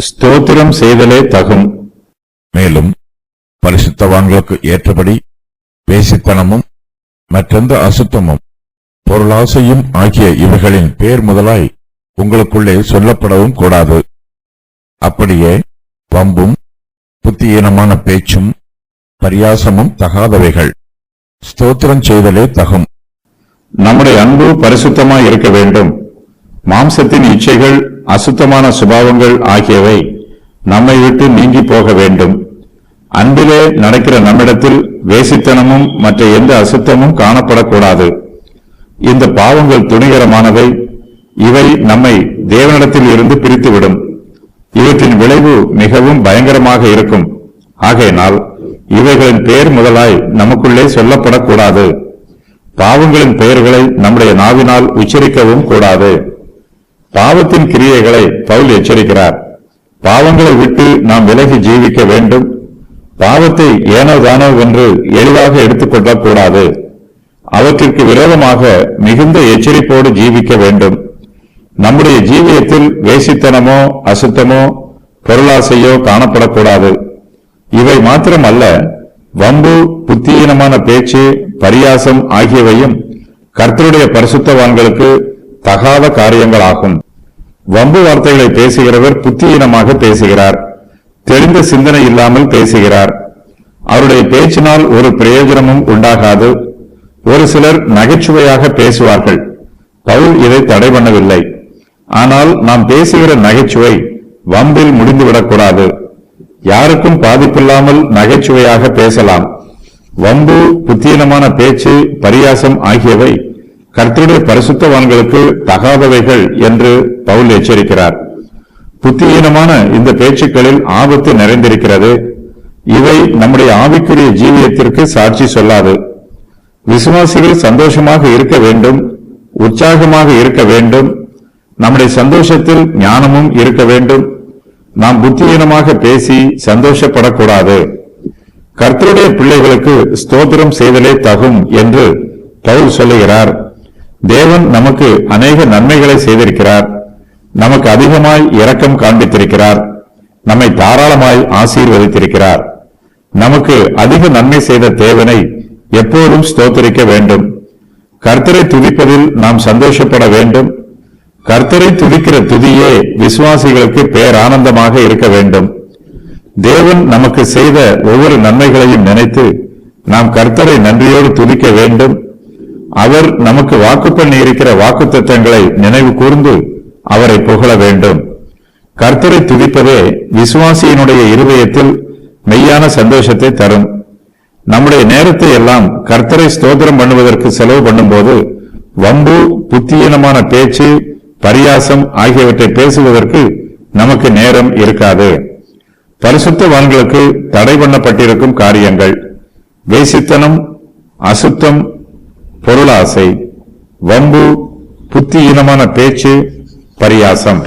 ஸ்தோத்திரம் செய்தலே தகும். மேலும் பரிசுத்தவான்களுக்கு ஏற்றபடி வேசித்தனமும் மற்றெந்த அசுத்தமும் பொருளாசையும் ஆகிய இவைகளின் பேர் முதலாய் உங்களுக்குள்ளே சொல்லப்படவும் கூடாது. அப்படியே வம்பும் புத்தியீனமான பேச்சும் பரியாசமும் தகாதவைகள். ஸ்தோத்திரம் செய்தலே தகும். நம்முடைய அன்பு பரிசுத்தமாய் இருக்க வேண்டும். மாம்சத்தின் இச்சைகள், அசுத்தமான சுபாவங்கள் ஆகியவை நம்மை விட்டு நீங்கி போக வேண்டும். அன்பிலே நடக்கிற நம்மிடத்தில் வேசித்தனமும் மற்ற எந்த அசுத்தமும் காணப்படக்கூடாது. இந்த பாவங்கள் துணிகரமானவை. இவை நம்மை தேவனிடத்தில் இருந்து பிரித்துவிடும். இவற்றின் விளைவு மிகவும் பயங்கரமாக இருக்கும். ஆகையினால் இவைகளின் பெயர் முதலாய் நமக்குள்ளே சொல்லப்படக்கூடாது. பாவங்களின் பெயர்களை நம்முடைய நாவினால் உச்சரிக்கவும் கூடாது. பாவத்தின் கிரியைகளை பவுல் எச்சரிக்கிறார். பாவங்களை விட்டு நாம் விலகி ஜீவிக்க வேண்டும். பாவத்தை ஏனோ தானோ என்று எளிதாக எடுத்துக்கொள்ளக் கூடாது. அவற்றிற்கு விரோதமாக மிகுந்த எச்சரிப்போடு ஜீவிக்க வேண்டும். நம்முடைய ஜீவியத்தில் வேசித்தனமோ அசுத்தமோ பொருளாசையோ காணப்படக்கூடாது. இவை மாத்திரமல்ல, வம்பு, புத்தியீனமான பேச்சு, பரியாசம் ஆகியவையும் கர்த்தருடைய பரிசுத்தவான்களுக்கு தகாத காரியங்களாகும். வம்பு வார்த்தைகளை பேசுகிறவர் புத்தியீனமாக பேசுகிறார். தெளிந்த சிந்தனை இல்லாமல் பேசுகிறார். அவருடைய பேச்சினால் ஒரு பிரயோஜனமும் உண்டாகாது. ஒரு சிலர் நகைச்சுவையாக பேசுவார்கள். பவுல் இதை தடை பண்ணவில்லை. ஆனால் நாம் பேசுகிற நகைச்சுவை வம்பில் முடிந்துவிடக்கூடாது. யாருக்கும் பாதிப்பில்லாமல் நகைச்சுவையாக பேசலாம். வம்பு, புத்தியீனமான பேச்சு, பரியாசம் ஆகியவை கர்த்தருடைய பரிசுத்தவான்களுக்கு தகாதவைகள் என்று பவுல் எச்சரிக்கிறார். புத்தியீனமான இந்த பேச்சுக்களில் ஆபத்து நிறைந்திருக்கிறது. இவை நம்முடைய ஆவிக்குரிய ஜீவியத்திற்கு சாட்சி சொல்லாது. விசுவாசிகள் சந்தோஷமாக இருக்க வேண்டும், உற்சாகமாக இருக்க வேண்டும். நம்முடைய சந்தோஷத்தில் ஞானமும் இருக்க வேண்டும். நாம் புத்தியீனமாக பேசி சந்தோஷப்படக்கூடாது. கர்த்தருடைய பிள்ளைகளுக்கு ஸ்தோத்திரம் செய்தலே தகும் என்று பவுல் சொல்லுகிறார். தேவன் நமக்கு அநேக நன்மைகளை செய்திருக்கிறார். நமக்கு அதிகமாய் இரக்கம் காண்பித்திருக்கிறார். நம்மை தாராளமாய் ஆசீர்வதித்திருக்கிறார். நமக்கு அதிக நன்மை செய்த தேவனை எப்போதும் ஸ்தோத்திரிக்க வேண்டும். கர்த்தரை துதிப்பதில் நாம் சந்தோஷப்பட வேண்டும். கர்த்தரை துதிக்கிற துதியே விசுவாசிகளுக்கு பேரானந்தமாக இருக்க வேண்டும். தேவன் நமக்கு செய்த ஒவ்வொரு நன்மைகளையும் நினைத்து நாம் கர்த்தரை நன்றியோடு துதிக்க வேண்டும். அவர் நமக்கு வாக்கு பண்ணி இருக்கிற வாக்குத்தத்தங்களை நினைவு கூர்ந்து அவரை புகழ வேண்டும். கர்த்தரை துதிப்பதே விசுவாசியினுடைய இருதயத்தில் மெய்யான சந்தோஷத்தை தரும். நம்முடைய நேரத்தை எல்லாம் கர்த்தரை ஸ்தோத்திரம் பண்ணுவதற்கு செலவு பண்ணும்போது வம்பு, புத்தியீனமான பேச்சு, பரியாசம் ஆகியவற்றை பேசுவதற்கு நமக்கு நேரம் இருக்காது. பரிசுத்தவான்களுக்கு தடை பண்ணப்பட்டிருக்கும் காரியங்கள்: வேசித்தனம், அசுத்தம், பொருளாசை, வம்பு, புத்தியீனமான பேச்சு, பரியாசம்.